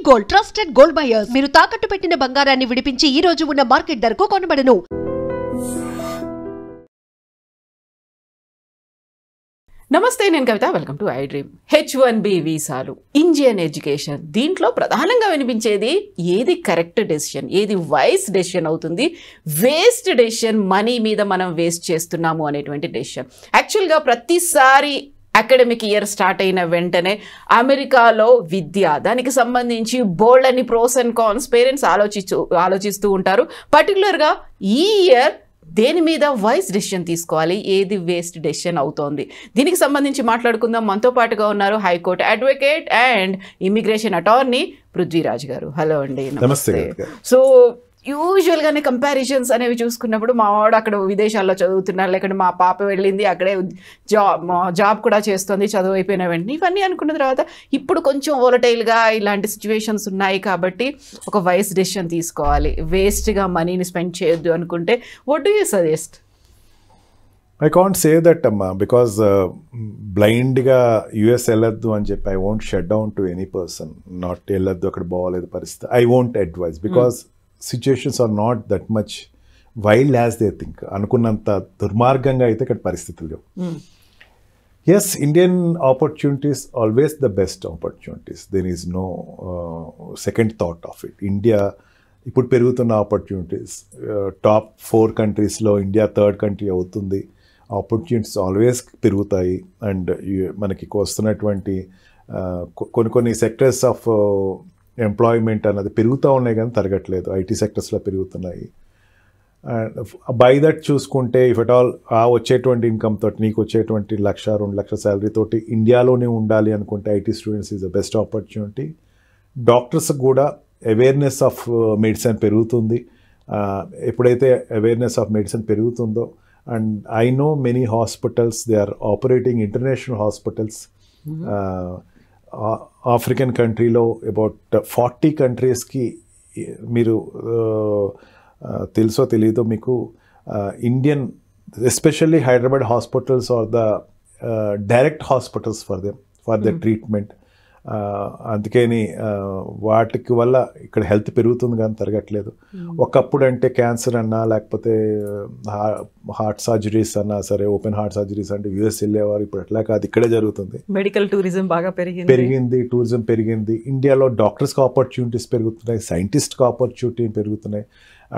Gold, trusted gold buyers. మీరు తాకట్టు పెట్టిన బంగారాన్ని విడిపించి ఈ రోజు ఉన్న మార్కెట్ ధరకు కొనబడను. నమస్తే, నేను Kavitha. Welcome to iDream. H1B వీసాలు, ఇండియన్ ఎడ్యుకేషన్, దీంట్లో ప్రధానంగా వినిపించేది ఏది కరెక్ట్ డెసిషన్, ఏది వైస్ డెసిషన్ అవుతుంది, వేస్ట్ డెసిషన్, మనీ మీద మనం వేస్ట్ చేస్తున్నాము అనేటువంటి డెసిషన్. యాక్చువల్గా ప్రతిసారి అకాడమిక్ ఇయర్ స్టార్ట్ అయిన వెంటనే అమెరికాలో విద్య, దానికి సంబంధించి బోల్డ్ అని ప్రోస్ అండ్ కాన్స్ పేరెంట్స్ ఆలోచిస్తూ ఉంటారు. పర్టికులర్గా ఈ ఇయర్ దేని మీద వైస్ డెసిషన్ తీసుకోవాలి, ఏది వేస్ట్ డెసిషన్ అవుతోంది, దీనికి సంబంధించి మాట్లాడుకుందాం. మనతో పాటుగా ఉన్నారు high court advocate and immigration attorney Prithviraj గారు. హలో అండి. నమస్తే. సో యూజువల్గానే కంపారిజన్స్ అనేవి చూసుకున్నప్పుడు మా వాడు అక్కడ విదేశాల్లో చదువుతున్నారు, లేకుంటే మా పాప వెళ్ళింది అక్కడే జాబ్ కూడా చేస్తుంది చదువు అయిపోయిన వెంటనే, ఇవన్నీ అనుకున్న తర్వాత ఇప్పుడు కొంచెం వోలటైల్గా ఇలాంటి సిచ్యువేషన్స్ ఉన్నాయి కాబట్టి ఒక వైస్ డెసిషన్ తీసుకోవాలి, వేస్ట్గా మనీని స్పెండ్ చేయొద్దు అనుకుంటే what do you suggest? I can't say that, Amma, because blindగా US వెళ్ళొద్దు అని చెప్పి I won't shut down to any person. Not వెళ్ళొద్దు అక్కడ బాగోలేదు పరిస్థితి. I won't advise because situations are not that much wild as they think. అనుకున్నంత దుర్మార్గంగా అయితే ఇక్కడ పరిస్థితులు లేవు. Yes, Indian opportunities always the best opportunities. There is no second thought of it. India ఇప్పుడు పెరుగుతున్న ఆపర్చునిటీస్, టాప్ 4 కంట్రీస్లో ఇండియా 3rd కంట్రీ అవుతుంది. ఆపర్చునిటీస్ ఆల్వేస్ పెరుగుతాయి. అండ్ మనకి వస్తున్నటువంటి కొన్ని సెక్టర్స్ ఆఫ్ ఎంప్లాయ్మెంట్ అన్నది పెరుగుతూ ఉన్నాయి కానీ తరగట్లేదు. ఐటీ సెక్టర్స్లో పెరుగుతున్నాయి. అండ్ బై దట్ చూసుకుంటే ఇఫ్ ఎట్ ఆల్ వచ్చేటువంటి ఇన్కమ్ తోటి నీకు వచ్చేటువంటి 1-2 లక్షల శాలరీ తోటి ఇండియాలోనే ఉండాలి అనుకుంటే IT students is the best opportunity. Doctors కూడా అవేర్నెస్ ఆఫ్ మెడిసిన్ పెరుగుతుంది. ఎప్పుడైతే అవేర్నెస్ ఆఫ్ మెడిసిన్ పెరుగుతుందో, and I know many hospitals they are operating, international hospitals. African కంట్రీలో అబౌట్ 40 కంట్రీస్కి మీరు తెలుసో తెలీదో మీకు, Indian especially Hyderabad hospitals are the direct hospitals for the treatment. అందుకని వాటికి వల్ల ఇక్కడ హెల్త్ పెరుగుతుంది కానీ తరగట్లేదు. ఒకప్పుడు అంటే క్యాన్సర్ అన్నా లేకపోతే హార్ట్ సర్జరీస్ అన్నా సరే, ఓపెన్ హార్ట్ సర్జరీస్ అంటే US వెళ్ళేవారు. ఇప్పుడు అట్లా కాదు, ఇక్కడే జరుగుతుంది. మెడికల్ టూరిజం బాగా పెరిగింది, టూరిజం పెరిగింది. ఇండియాలో డాక్టర్స్కి ఆపర్చునిటీస్ పెరుగుతున్నాయి, సైంటిస్ట్కి ఆపర్చునిటీ పెరుగుతున్నాయి.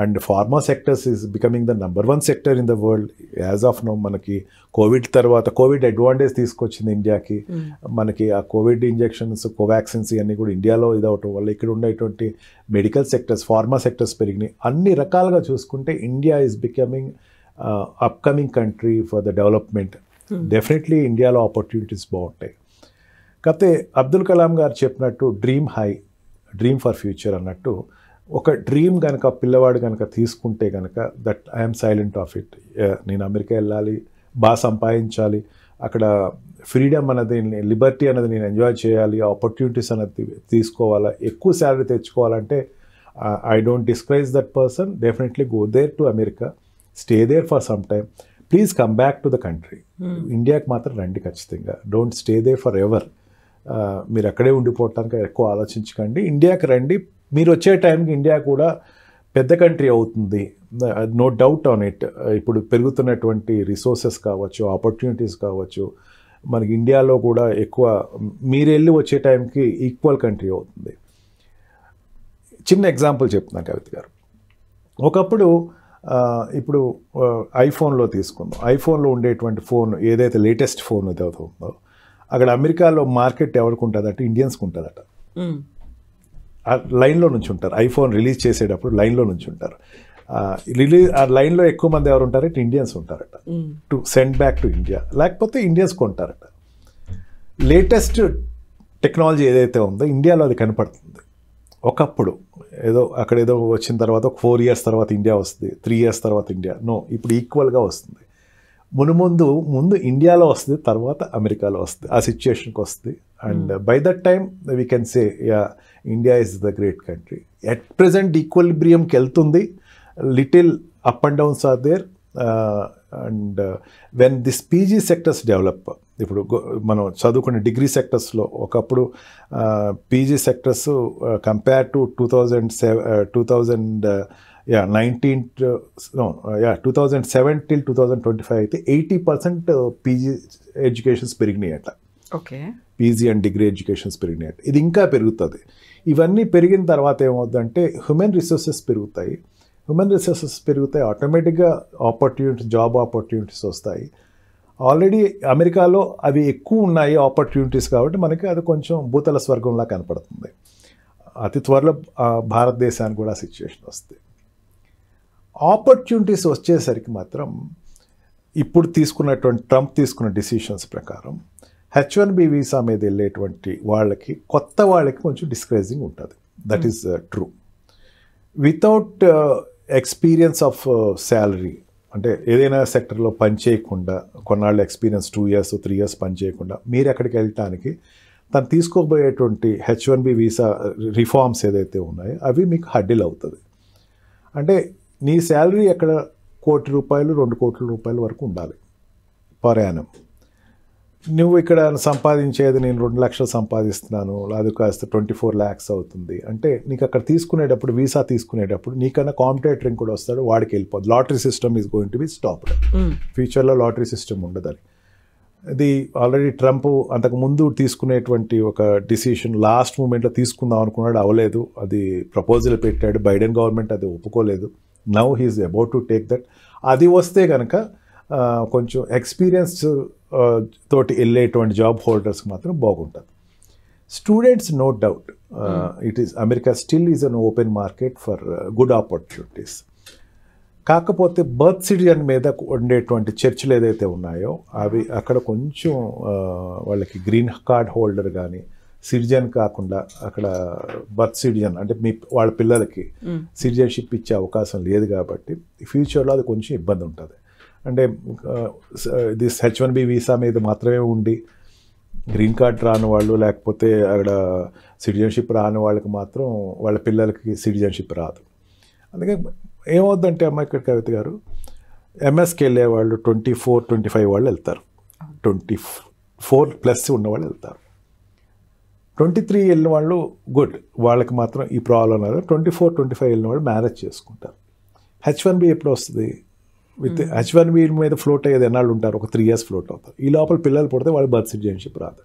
And pharma sectors is becoming the number 1 sector in the world as of now. మనకి కోవిడ్ తర్వాత కోవిడ్ అడ్వాంటేజ్ తీసుకొచ్చింది ఇండియాకి. మనకి ఆ కోవిడ్ ఇంజెక్షన్స్, కోవాక్సిన్స్ ఇవన్నీ కూడా ఇండియాలో ఇదవటం వల్ల ఇక్కడ ఉండేటువంటి మెడికల్ సెక్టర్స్, ఫార్మా సెక్టర్స్ పెరిగినాయి. అన్ని రకాలుగా చూసుకుంటే India is becoming upcoming country for the development. Definitely ఇండియాలో ఆపర్చునిటీస్ బాగుంటాయి. కాకపోతే అబ్దుల్ కలాం గారు చెప్పినట్టు dream high, dream for future అన్నట్టు, ఒక డ్రీమ్ కనుక పిల్లవాడు కనుక తీసుకుంటే కనుక that I'm silent of it. నేను అమెరికా వెళ్ళాలి, బాగా సంపాదించాలి, అక్కడ ఫ్రీడమ్ అనేది, లిబర్టీ అనేది నేను ఎంజాయ్ చేయాలి, ఆపర్చునిటీస్ అనేది తీసుకోవాలా, ఎక్కువ శాలరీ తెచ్చుకోవాలంటే I don't discourage that person. Definitely go there to America, stay there for some time, please come back to the country. ఇండియాకి మాత్రం రండి ఖచ్చితంగా. Don't stay there forever. మీరు అక్కడే ఉండిపోవటానికి ఎక్కువ ఆలోచించకండి, ఇండియాకి రండి. మీరు వచ్చే టైంకి ఇండియా కూడా పెద్ద కంట్రీ అవుతుంది, నో డౌట్ ఆన్ ఇట్. ఇప్పుడు పెరుగుతున్నటువంటి రిసోర్సెస్ కావచ్చు, ఆపర్చునిటీస్ కావచ్చు, మనకి ఇండియాలో కూడా ఎక్కువ మీరు వెళ్ళి వచ్చే టైంకి ఈక్వల్ కంట్రీ అవుతుంది. చిన్న ఎగ్జాంపుల్ చెప్తున్నాను కవిత గారు. ఒకప్పుడు ఇప్పుడు ఐఫోన్లో తీసుకుందాం. ఐఫోన్లో ఉండేటువంటి ఫోన్ ఏదైతే లేటెస్ట్ ఫోన్ ఏదైతే ఉందో, అక్కడ అమెరికాలో మార్కెట్ ఎవరికి ఉంటుంది అంటే ఇండియన్స్కి ఉంటుందట. లైన్లో నుంచి ఉంటారు. ఐఫోన్ రిలీజ్ చేసేటప్పుడు లైన్లో నుంచి ఉంటారు. ఆ లైన్లో ఎక్కువ మంది ఎవరు ఉంటారంటే ఇండియన్స్ ఉంటారట, to send back to India. లేకపోతే ఇండియన్స్ కొంటారట. లేటెస్ట్ టెక్నాలజీ ఏదైతే ఉందో ఇండియాలో అది కనపడుతుంది. ఒకప్పుడు ఏదో అక్కడ ఏదో వచ్చిన తర్వాత ఒక 4 years తర్వాత ఇండియా వస్తుంది, 3 years తర్వాత ఇండియా. నో, ఇప్పుడు ఈక్వల్గా వస్తుంది. ముందు ఇండియాలో వస్తుంది, తర్వాత అమెరికాలో వస్తుంది. ఆ సిచ్యుయేషన్కి వస్తుంది. And by that time we can say ya, India is the great country. At present ఈక్వలిబ్రియంకి వెళ్తుంది. Little up and downs are there. And when this PG sectors develop, ఇప్పుడు మనం చదువుకునే డిగ్రీ సెక్టర్స్లో ఒకప్పుడు PG sectors compare to 2007 till 2025 అయితే 80% PG educations పెరిగినాయి అట్లా. Okay, PG and degree educations పెరిగినాయి. ఇది ఇంకా పెరుగుతుంది. ఇవన్నీ పెరిగిన తర్వాత ఏమవుతుందంటే హ్యూమన్ రిసోర్సెస్ పెరుగుతాయి. ఆటోమేటిక్గా జాబ్ ఆపర్చునిటీస్ వస్తాయి. ఆల్రెడీ అమెరికాలో అవి ఎక్కువ ఉన్నాయి ఆపర్చునిటీస్, కాబట్టి మనకి అది కొంచెం భూతల స్వర్గంలా కనపడుతుంది. అతి త్వరలో భారతదేశానికి కూడా సిచ్యువేషన్ వస్తుంది. ఆపర్చునిటీస్ వచ్చేసరికి మాత్రం ఇప్పుడు ట్రంప్ తీసుకున్న డిసిషన్స్ ప్రకారం H1B వీసా మీద వెళ్ళేటువంటి వాళ్ళకి, కొత్త వాళ్ళకి కొంచెం డిస్కరేజింగ్ ఉంటుంది. That is true. Without experience of salary, అంటే ఏదైనా సెక్టర్లో పని చేయకుండా, కొన్నాళ్ళు ఎక్స్పీరియన్స్ 2 years 3 years పని చేయకుండా మీరు ఎక్కడికి వెళ్ళటానికి తను తీసుకోబోయేటువంటి H1B వీసా రిఫార్మ్స్ ఏదైతే ఉన్నాయో అవి మీకు హడ్డిల్ అవుతుంది. అంటే నీ శాలరీ ఎక్కడ ₹1 కోటి, ₹2 కోట్ల వరకు ఉండాలి పర్ యానం. నువ్వు ఇక్కడ సంపాదించేది నేను 2 లక్షలు సంపాదిస్తున్నాను, అది కాస్త 24 lakhs అవుతుంది అంటే నీకు అక్కడ తీసుకునేటప్పుడు, వీసా తీసుకునేటప్పుడు నీకన్నా కాంపిటేటర్ కూడా వస్తాడు, వాడికి వెళ్ళిపోద్ది. Lottery system is going to be stopped. ఫ్యూచర్లో లాటరీ సిస్టమ్ ఉండదని. ఇది ఆల్రెడీ ట్రంప్ అంతకు ముందు తీసుకునేటువంటి ఒక డిసిషన్ లాస్ట్ మూమెంట్లో తీసుకుందాం అనుకున్నాడు, అవ్వలేదు. అది ప్రపోజల్ పెట్టాడు, బైడెన్ గవర్నమెంట్ అది ఒప్పుకోలేదు. Now he is about to take that. అది వస్తే కనుక కొంచెం ఎక్స్పీరియన్స్ తోటి వెళ్ళేటువంటి జాబ్ హోల్డర్స్కి మాత్రం బాగుంటుంది. Students no doubt America still is an open market for good opportunities. కాకపోతే బర్త్ సిటిజన్ మీద ఉండేటువంటి చర్చలు ఏదైతే ఉన్నాయో అవి అక్కడ కొంచెం వాళ్ళకి గ్రీన్ కార్డ్ హోల్డర్ కానీ సిటిజన్ కాకుండా అక్కడ బర్త్ సిటిజన్ అంటే వాళ్ళ పిల్లలకి సిటిజన్షిప్ ఇచ్చే అవకాశం లేదు. కాబట్టి ఫ్యూచర్లో అది కొంచెం ఇబ్బంది ఉంటుంది. అంటే దిస్ H1B వీసా మీద మాత్రమే ఉండి గ్రీన్ కార్డ్ రాని వాళ్ళు, లేకపోతే అక్కడ సిటిజన్షిప్ రాని వాళ్ళకి మాత్రం వాళ్ళ పిల్లలకి సిటిజన్షిప్ రాదు. అందుకే ఏమవుద్దంటే ఇక్కడ కవిత గారు ఎంఎస్కి వెళ్ళే వాళ్ళు 24-25 వాళ్ళు వెళ్తారు, 24+ ఉన్నవాళ్ళు వెళ్తారు. 23 వెళ్ళిన వాళ్ళు గుడ్, వాళ్ళకి మాత్రం ఈ ప్రాబ్లం లేదు. 24-25 వెళ్ళిన వాళ్ళు మ్యారేజ్ చేసుకుంటారు. H1B ఎప్పుడు వస్తుంది? విత్ H1B మీద ఫ్లోట్ అయ్యేది ఎన్నాళ్ళు ఉంటారు? ఒక 3 years ఫ్లోట్ అవుతారు. ఈ లోపల పిల్లలు పుడితే వాళ్ళు బర్త్ సిటిజన్షిప్ రాదు.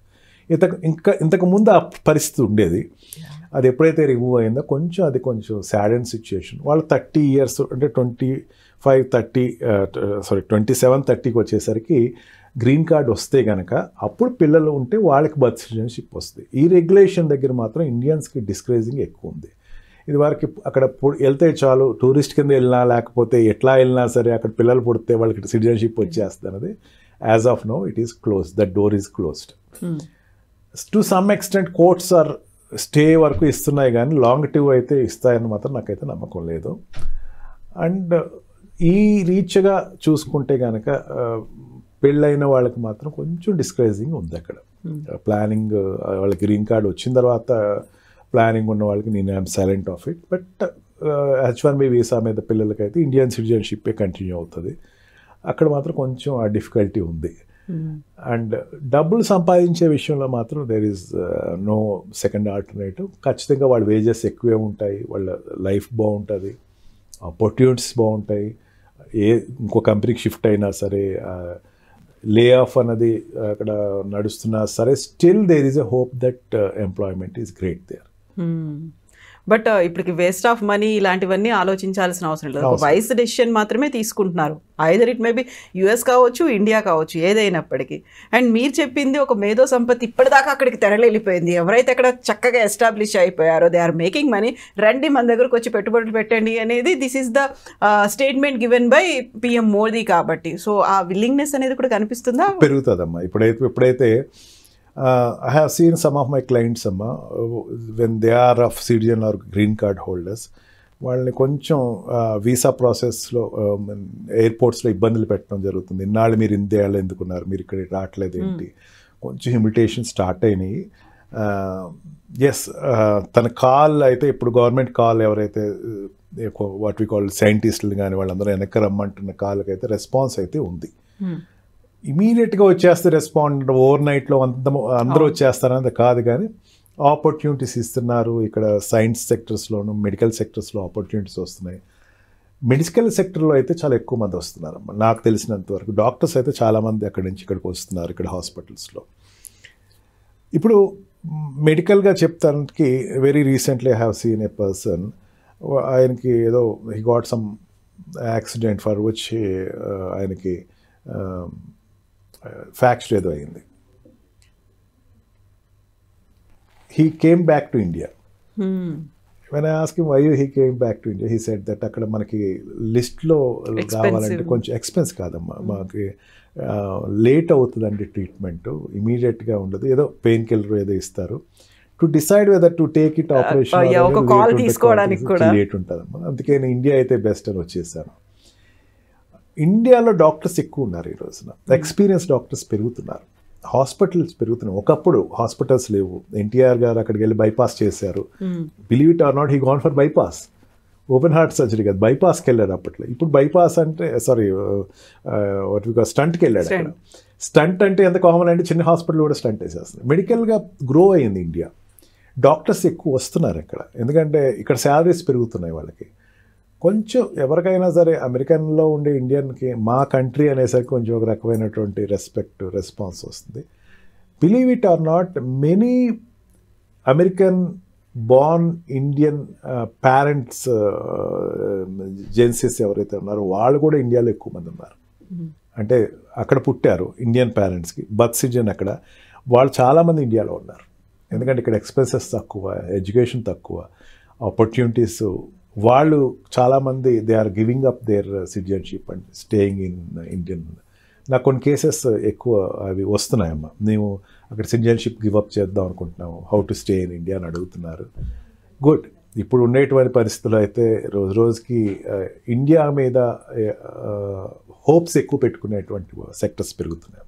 ఇంతకు ముందు ఆ పరిస్థితి ఉండేది. అది ఎప్పుడైతే రిమూవ్ అయిందో అది కొంచెం సాడ్ అండ్ సిచ్యుయేషన్. వాళ్ళు 30 years అంటే 27-30కి వచ్చేసరికి గ్రీన్ కార్డ్ వస్తే కనుక అప్పుడు పిల్లలు ఉంటే వాళ్ళకి బర్త్ సిటిజన్షిప్ వస్తుంది. ఈ రెగ్యులేషన్ దగ్గర మాత్రం ఇండియన్స్కి డిస్కరేజింగ్ ఎక్కువ ఉంది. ఇది వరకు అక్కడ వెళ్తే చాలు, టూరిస్ట్ కింద వెళ్ళినా లేకపోతే ఎట్లా వెళ్ళినా సరే అక్కడ పిల్లలు పుడితే వాళ్ళకి సిటిజన్షిప్ వచ్చేస్తుంది అన్నది as of now it is close. That door is closed. To some extent courts are stay వరకు ఇస్తున్నాయి, కానీ లాంగ్ టివ్ అయితే ఇస్తాయని మాత్రం నాకైతే నమ్మకం లేదు. అండ్ ఈ రీచ్గా చూసుకుంటే కనుక పెళ్ళైన వాళ్ళకి మాత్రం కొంచెం డిస్కరేజింగ్ ఉంది అక్కడ. ప్లానింగ్ వాళ్ళకి గ్రీన్ కార్డ్ వచ్చిన తర్వాత ప్లానింగ్ ఉన్న వాళ్ళకి నేను I'm silent of it. But H1B visa మీద పిల్లలకైతే ఇండియన్ సిటిజన్షిప్పే కంటిన్యూ అవుతుంది. అక్కడ మాత్రం కొంచెం ఆ డిఫికల్టీ ఉంది. అండ్ డబ్బులు సంపాదించే విషయంలో మాత్రం there is no second alternative. ఖచ్చితంగా వాళ్ళ వేజెస్ ఎక్కువే ఉంటాయి, వాళ్ళ లైఫ్ బాగుంటుంది, ఆపర్చునిటీస్ బాగుంటాయి. ఇంకో కంపెనీకి షిఫ్ట్ అయినా సరే, లే ఆఫ్ అన్నది అక్కడ నడుస్తున్నా సరే, still there is a hope that employment is great there. But ఇప్పటికి వేస్ట్ ఆఫ్ మనీ ఇలాంటివన్నీ ఆలోచించాల్సిన అవసరం లేదు. వైస్ డెసిషన్ మాత్రమే తీసుకుంటున్నారు. Either it may be US కావచ్చు, ఇండియా కావచ్చు, ఏదైనప్పటికీ. అండ్ మీరు చెప్పింది ఒక మేధో సంపత్తి ఇప్పటిదాకా అక్కడికి తెరలేలిపోయింది. ఎవరైతే అక్కడ చక్కగా ఎస్టాబ్లిష్ అయిపోయారో దే ఆర్ మేకింగ్ మనీ, రండి మన దగ్గరకు వచ్చి పెట్టుబడులు పెట్టండి అనేది this is the statement given by PM Modi. కాబట్టి సో ఆ విల్లింగ్నెస్ అనేది కూడా కనిపిస్తుందా? పెరుగుతుందమ్మా. ఇప్పుడైతే I have seen some of my clients, when they are of citizen or green card holders, వాళ్ళని కొంచెం వీసా ప్రాసెస్లో ఎయిర్పోర్ట్స్లో ఇబ్బందులు పెట్టడం జరుగుతుంది. ఇన్నాళ్ళు మీరు ఇండియాలో ఎందుకున్నారు, మీరు ఇక్కడ రావట్లేదు ఏంటి, కొంచెం ఇమిటేషన్ స్టార్ట్ అయినాయి. ఎస్, తన కాల్ అయితే ఇప్పుడు గవర్నమెంట్ కాల్ ఎవరైతే వాట్ వి కాల్ సైంటిస్టులు కానీ వాళ్ళందరూ వెనక్కి రమ్మంటున్న కాల్కి అయితే రెస్పాన్స్ అయితే ఉంది. ఇమీడియట్గా వచ్చేస్తే రెస్పాండ్ ఓవర్ నైట్లో అందరూ వచ్చేస్తారనేది కాదు, కానీ ఆపర్చునిటీస్ ఇస్తున్నారు. ఇక్కడ సైన్స్ సెక్టర్స్లోను మెడికల్ సెక్టర్స్లో ఆపర్చునిటీస్ వస్తున్నాయి. మెడికల్ సెక్టర్లో అయితే చాలా ఎక్కువ మంది వస్తున్నారు నాకు తెలిసినంత వరకు. డాక్టర్స్ అయితే చాలామంది అక్కడి నుంచి ఇక్కడికి వస్తున్నారు, ఇక్కడ హాస్పిటల్స్లో. ఇప్పుడు మెడికల్గా చెప్తానికి very recently I have seen a person, ఆయనకి ఏదో he got some accident for which ఆయనకి ఫ్రాక్చర్ ఏదో అయింది. he came back to India. When I asked him why he came back to India, he said that అక్కడ మనకి లిస్ట్లో రావాలంటే కొంచెం ఎక్స్పెన్స్ కాదమ్మా, మాకు లేట్ అవుతుందండి ట్రీట్మెంట్, ఇమీడియట్గా ఉండదు, ఏదో పెయిన్ కిల్లర్ ఏదో ఇస్తారు, to decide whether to take it operation late ఉంటుందమ్మా. అందుకే నేను ఇండియా అయితే బెస్ట్ అని వచ్చేసాను. ఇండియాలో డాక్టర్స్ ఎక్కువ ఉన్నారు ఈ రోజున, ఎక్స్పీరియన్స్ డాక్టర్స్ పెరుగుతున్నారు, హాస్పిటల్స్ పెరుగుతున్నాయి. ఒకప్పుడు హాస్పిటల్స్ లేవు, ఎన్టీఆర్ గారు అక్కడికి వెళ్ళి బైపాస్ చేశారు. Believe it or not, he gone for bypass, open heart surgery కాదు, బైపాస్కి వెళ్ళాడు అప్పట్లో. ఇప్పుడు బైపాస్ అంటే సారీ స్టంట్కి వెళ్ళాడు. అక్కడ స్టంట్ అంటే ఎంత కామన్ అంటే చిన్న హాస్పిటల్ కూడా స్టంట్ వేసేస్తుంది. మెడికల్గా గ్రో అయింది ఇండియా, డాక్టర్స్ ఎక్కువ వస్తున్నారు ఇక్కడ, ఎందుకంటే ఇక్కడ శాలరీస్ పెరుగుతున్నాయి వాళ్ళకి. కొంచెం ఎవరికైనా సరే అమెరికన్లో ఉండే ఇండియన్కి మా కంట్రీ అనేసరికి కొంచెం ఒక రకమైనటువంటి రెస్పాన్స్ వస్తుంది. Believe it or not, many American born Indian parents Gen Z's ఎవరైతే ఉన్నారో వాళ్ళు కూడా ఇండియాలో ఎక్కువ మంది ఉన్నారు. అంటే అక్కడ పుట్టారు ఇండియన్ పేరెంట్స్కి బర్త్ సిటిజన్ అక్కడ, వాళ్ళు చాలామంది ఇండియాలో ఉన్నారు. ఎందుకంటే ఇక్కడ ఎక్స్పెన్సెస్ తక్కువ, ఎడ్యుకేషన్ తక్కువ, ఆపర్చునిటీస్. వాళ్ళు చాలామంది they are giving up their citizenship and staying in Indian. నాకు కొన్ని కేసెస్ ఎక్కువ అవి వస్తున్నాయమ్మా, మేము అక్కడ సిటిజన్షిప్ గివ్ అప్ చేద్దాం అనుకుంటున్నాము, how to stay in India అని అడుగుతున్నారు. గుడ్. ఇప్పుడు ఉండేటువంటి పరిస్థితుల్లో అయితే రోజు రోజుకి ఇండియా మీద హోప్స్ ఎక్కువ పెట్టుకునేటువంటి సెక్టర్స్ పెరుగుతున్నాయి.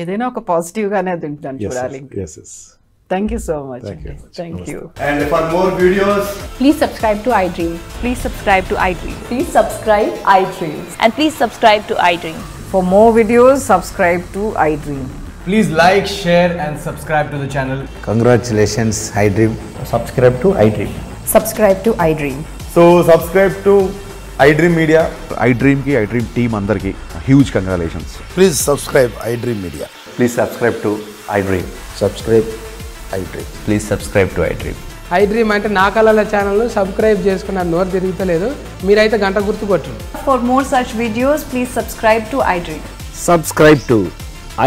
ఏదైనా ఒక పాజిటివ్గానే చూడాలి. Thank you so much. Thank you. And for more videos, please subscribe to iDream. Please subscribe to iDream. Please subscribe iDream. And please subscribe to iDream. For more videos, subscribe to iDream. please like, share and subscribe to the channel. Congratulations, iDream. Subscribe to iDream. Subscribe to iDream. So subscribe to iDream Media. iDream ki iDream team andarki huge congratulations. Please subscribe iDream Media. Please subscribe to iDream. Subscribe iDream. Please subscribe to iDream. iDream అంటే నా కళల channel subscribe చేసుకున్న నోరు తిరుగుతలేదు, మీరైతే గంట గుర్తు కొట్టండి. For more such videos, please subscribe to iDream. Subscribe to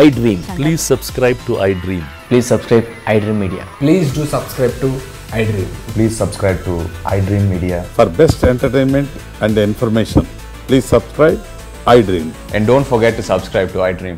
iDream. Please subscribe to iDream. Please subscribe iDream Media. Please do subscribe to iDream. Please subscribe to iDream Media. For best entertainment and information, please subscribe iDream. And don't forget to subscribe to iDream.